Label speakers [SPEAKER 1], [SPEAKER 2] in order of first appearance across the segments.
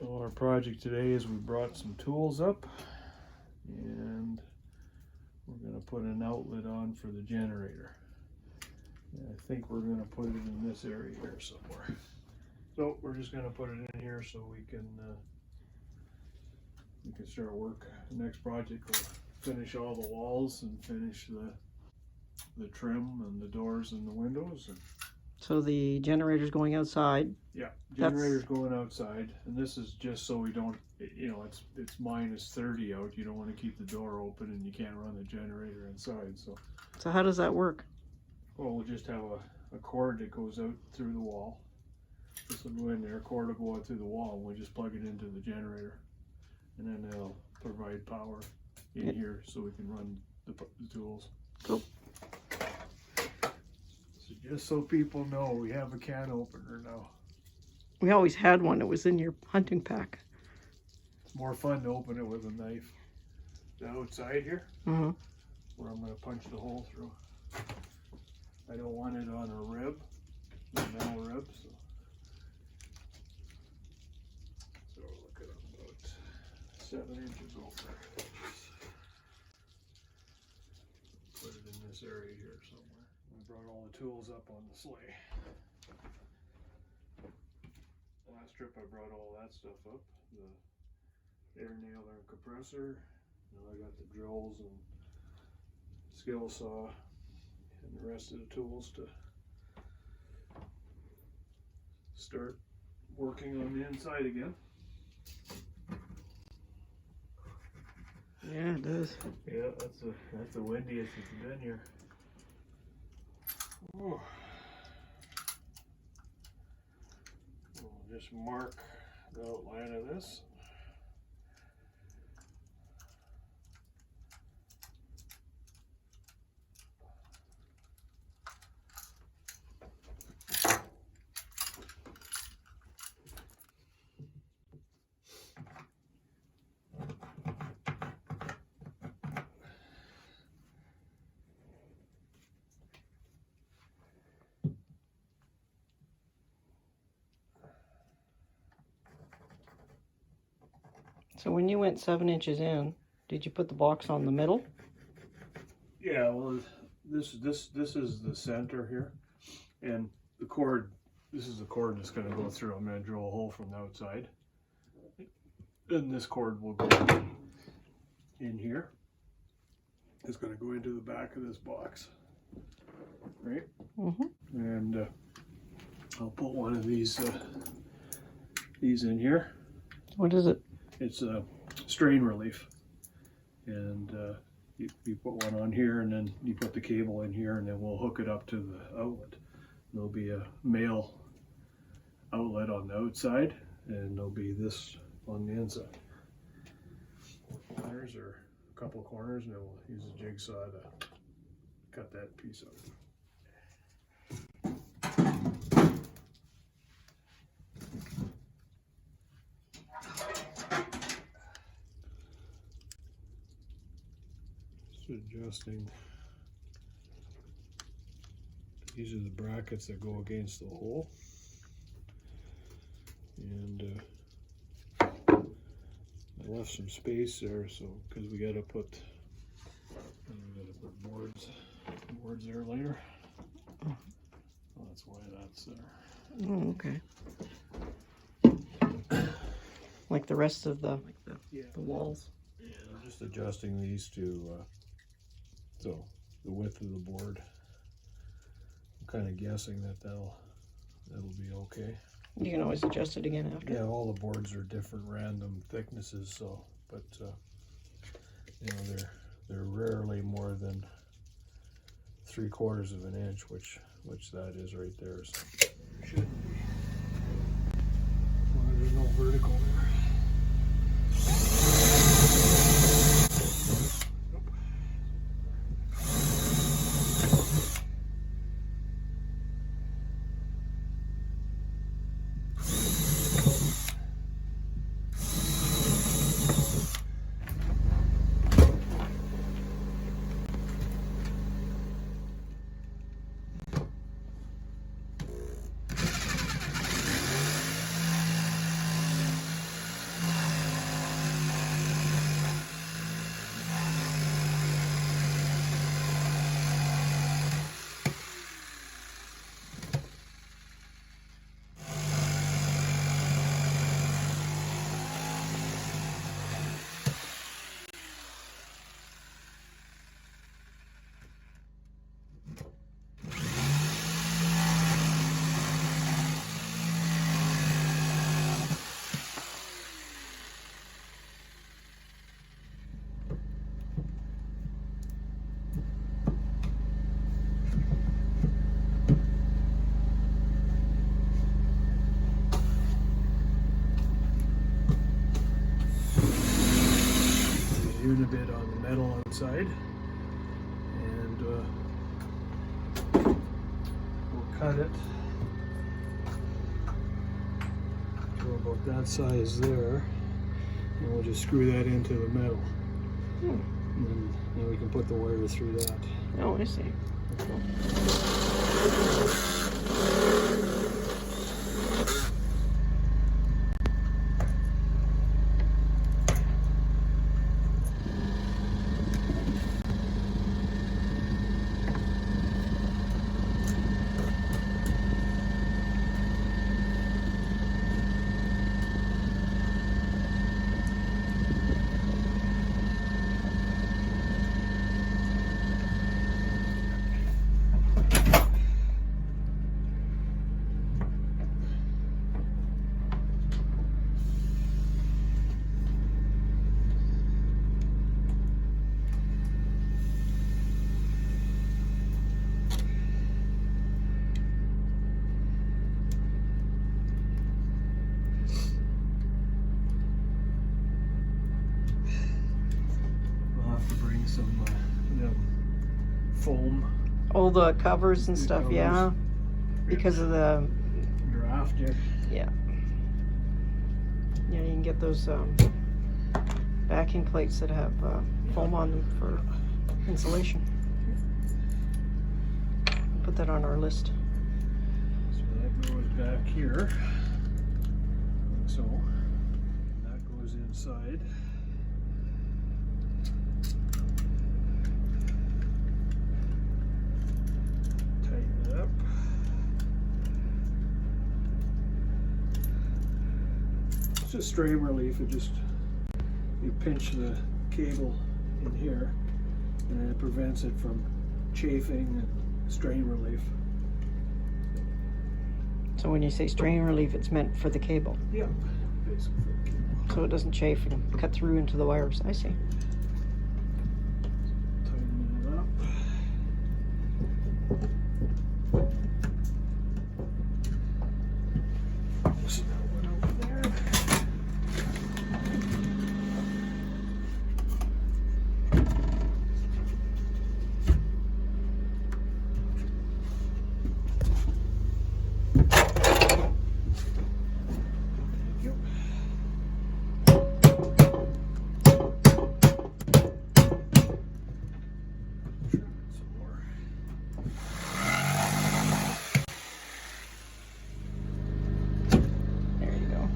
[SPEAKER 1] So our project today is we brought some tools up and we're going to put an outlet on for the generator. And I think we're going to put it in this area here somewhere. So we're just going to put it in here so we can start work. The next project will finish all the walls and finish the trim and the doors and the windows. And
[SPEAKER 2] so the generator's going outside.
[SPEAKER 1] yeah, generator's going outside, and this is just so we don't, you know, it's minus 30 out. You don't want to keep the door open and you can't run the generator inside. So
[SPEAKER 2] how does that work?
[SPEAKER 1] Well, we'll just have a cord that goes out through the wall. This will go in there, cord will go out through the wall, and we'll just plug it into the generator. And then they'll provide power in here so we can run the tools.
[SPEAKER 2] Cool.
[SPEAKER 1] So just so people know, we have a can opener now.
[SPEAKER 2] We always had one. It was in your hunting pack.
[SPEAKER 1] It's more fun to open it with a knife. The outside here, where I'm going to punch the hole through. I don't want it on a rib, a metal rib, so look at about 7 inches over. Put it in this area here somewhere. I brought all the tools up on the sleigh. Last trip I brought all that stuff up. The air nailer and compressor. Now I got the drills and skill saw and the rest of the tools to start working on the inside again.
[SPEAKER 2] Yeah, it does.
[SPEAKER 1] Yeah, that's the windiest it's been here. Oh. We'll just mark the outline of this.
[SPEAKER 2] So when you went 7 inches in, did you put the box on the middle?
[SPEAKER 1] Yeah, well, this is the center here, and the cord. This is the cord that's going to go through. I'm going to drill a hole from the outside, and this cord will go in here. It's going to go into the back of this box, right? And I'll put one of these in here.
[SPEAKER 2] What is it?
[SPEAKER 1] It's a strain relief, and you put one on here, and then you put the cable in here, and then we'll hook it up to the outlet. There'll be a male outlet on the outside, and there'll be this on the inside. Corners, or a couple of corners, and then we'll use a jigsaw to cut that piece out. Adjusting. These are the brackets that go against the hole, and I left some space there, so because we got to put boards there later. Well, that's why that's there.
[SPEAKER 2] Oh, okay. Like the rest of the walls.
[SPEAKER 1] Yeah, I'm just adjusting these to so the width of the board. I'm kind of guessing that'll be okay.
[SPEAKER 2] You can always adjust it again after.
[SPEAKER 1] Yeah, all the boards are different random thicknesses, so but you know, they're rarely more than 3/4 of an inch, which that is right there. So should be. Well, there's no vertical there. side, and we'll cut it to about that size there, and we'll just screw that into the metal. And then we can put the wire through that.
[SPEAKER 2] Oh, I see. Some foam. All the covers and stuff,
[SPEAKER 1] covers.
[SPEAKER 2] yeah. Because of the
[SPEAKER 1] Draft, yeah.
[SPEAKER 2] yeah. Yeah, you can get those backing plates that have foam on them for insulation. Put that on our list.
[SPEAKER 1] So that goes back here. So that goes inside. Tighten it up. It's just strain relief. It just, you pinch the cable in here, and then it prevents it from chafing, and strain relief.
[SPEAKER 2] So when you say strain relief, it's meant for the cable.
[SPEAKER 1] Yeah, basically.
[SPEAKER 2] So it doesn't chafe and cut through into the wires. I see.
[SPEAKER 1] Tighten it up. So that one over there. Thank you. Trim it some more.
[SPEAKER 2] There you go.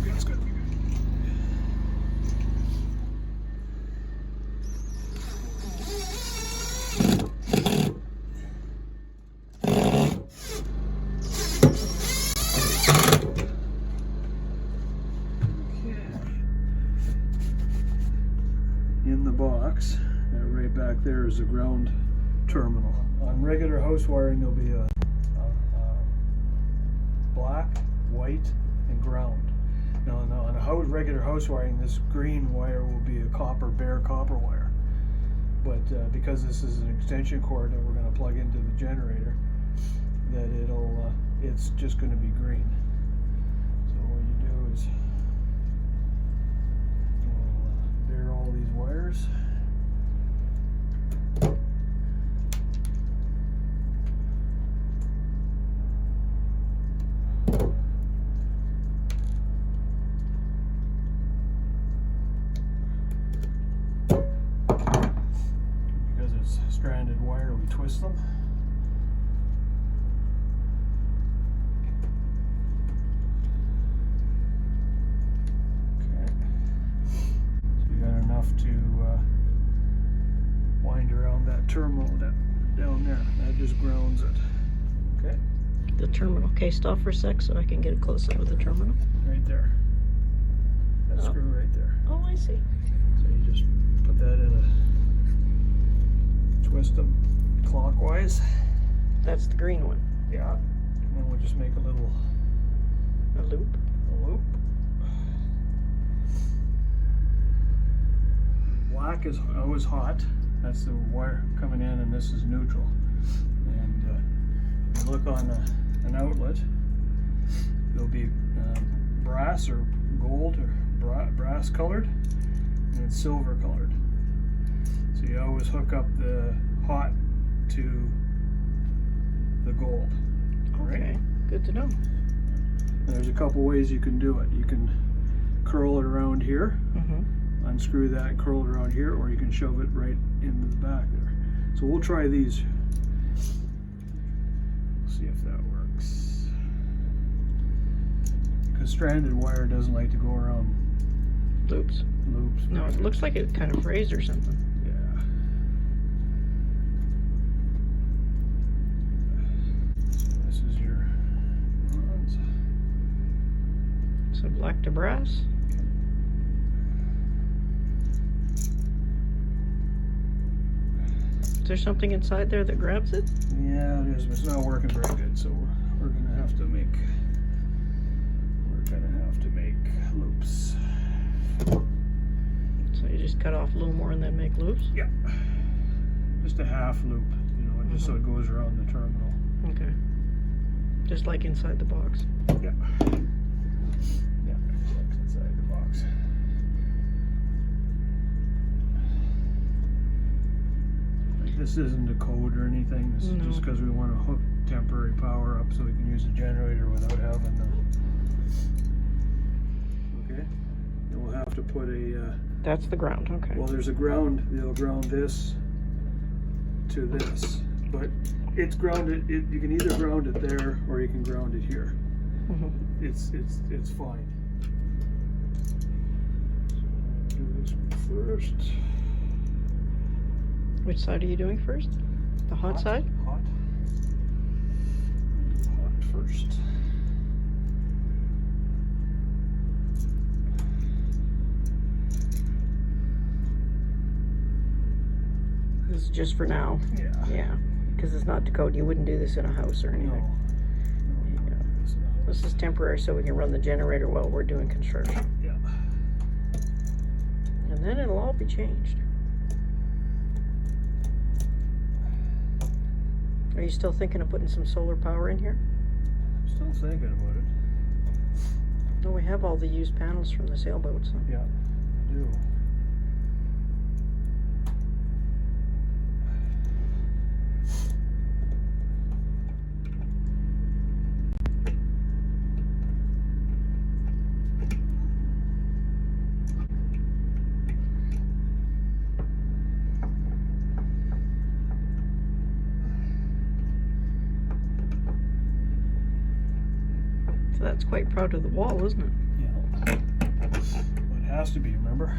[SPEAKER 1] That's good. In the box, right back there is the ground terminal. On regular house wiring, there'll be a black, white, and ground. Now, on a regular house wiring, this green wire will be a bare copper wire. But because this is an extension cord that we're going to plug into the generator, that it's just going to be green. So what you do is bare all these wires. Because it's stranded wire, we twist them. Okay. So we got enough to wind around that terminal down there. That just grounds it. Okay,
[SPEAKER 2] The terminal. Okay, stop for a sec so I can get a close up of the terminal.
[SPEAKER 1] right there. That
[SPEAKER 2] Oh.
[SPEAKER 1] screw right there.
[SPEAKER 2] Oh, I see.
[SPEAKER 1] So you just put that in twist them clockwise.
[SPEAKER 2] That's the green one.
[SPEAKER 1] Yeah. And then we'll just make a little
[SPEAKER 2] A loop.
[SPEAKER 1] loop. black is always hot. That's the wire coming in, and this is neutral. And if you look on an outlet, there'll be brass or gold or brass colored and silver colored. So you always hook up the hot to the gold.
[SPEAKER 2] Okay,
[SPEAKER 1] Right?
[SPEAKER 2] good to know.
[SPEAKER 1] And there's a couple ways you can do it. You can curl it around here, unscrew that and curl it around here, or you can shove it right into the back there. So we'll try these. See if that works. Because stranded wire doesn't like to go around
[SPEAKER 2] Loops.
[SPEAKER 1] loops.
[SPEAKER 2] No, it looks like it kind of phrased or something.
[SPEAKER 1] Yeah. So this is your bronze.
[SPEAKER 2] So black to brass. Is there something inside there that grabs it?
[SPEAKER 1] Yeah, it is, but it's not working very good, so we're gonna have to make loops.
[SPEAKER 2] So you just cut off a little more and then make loops?
[SPEAKER 1] Yeah. Just a half loop, you know, just so it goes around the terminal.
[SPEAKER 2] Okay. Just like inside the box.
[SPEAKER 1] Yeah. Yeah, like inside the box. This isn't a code or anything. This is just because we want to hook temporary power up so we can use a generator without having the. Okay. And we'll have to put a.
[SPEAKER 2] That's the ground, okay.
[SPEAKER 1] Well, there's a ground. They'll ground this to this, but it's grounded. You can either ground it there or you can ground it here. It's fine. So do this one first.
[SPEAKER 2] Which side are you doing first? The hot side?
[SPEAKER 1] Hot. Hot first.
[SPEAKER 2] This is just for now.
[SPEAKER 1] Yeah.
[SPEAKER 2] Yeah. Because it's not to code. You wouldn't do this in a house or anything.
[SPEAKER 1] No.
[SPEAKER 2] Yeah. This is temporary so we can run the generator while we're doing construction.
[SPEAKER 1] Yeah.
[SPEAKER 2] And then it'll all be changed. Are you still thinking of putting some solar power in here?
[SPEAKER 1] Still thinking about it.
[SPEAKER 2] No, we have all the used panels from the sailboats. So.
[SPEAKER 1] Yeah, I do.
[SPEAKER 2] So that's quite proud of the wall, isn't it?
[SPEAKER 1] Yeah. Well, it has to be, remember?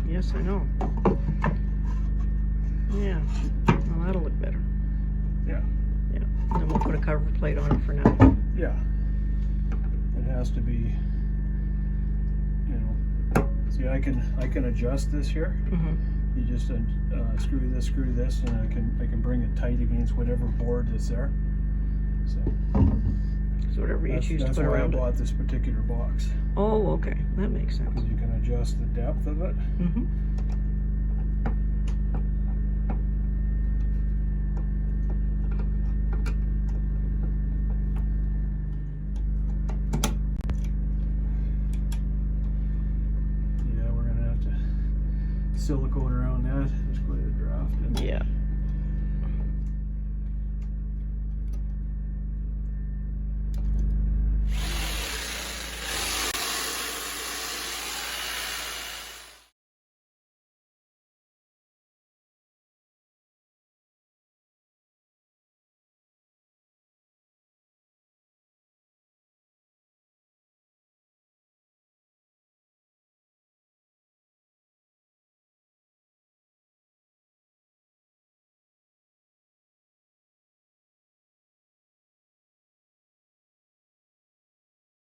[SPEAKER 2] Yes, I know. Yeah. Well, that'll look better.
[SPEAKER 1] Yeah.
[SPEAKER 2] Yeah. And then we'll put a cover plate on it for now.
[SPEAKER 1] Yeah. It has to be, you know. See, I can adjust this here. You just screw this, and I can bring it tight against whatever board that's there. So
[SPEAKER 2] Whatever you choose to
[SPEAKER 1] that's
[SPEAKER 2] put
[SPEAKER 1] why
[SPEAKER 2] around
[SPEAKER 1] I
[SPEAKER 2] it.
[SPEAKER 1] bought this particular box.
[SPEAKER 2] Oh, okay. That makes sense.
[SPEAKER 1] Because you can adjust the depth of it. Yeah, we're gonna have to silicone around that.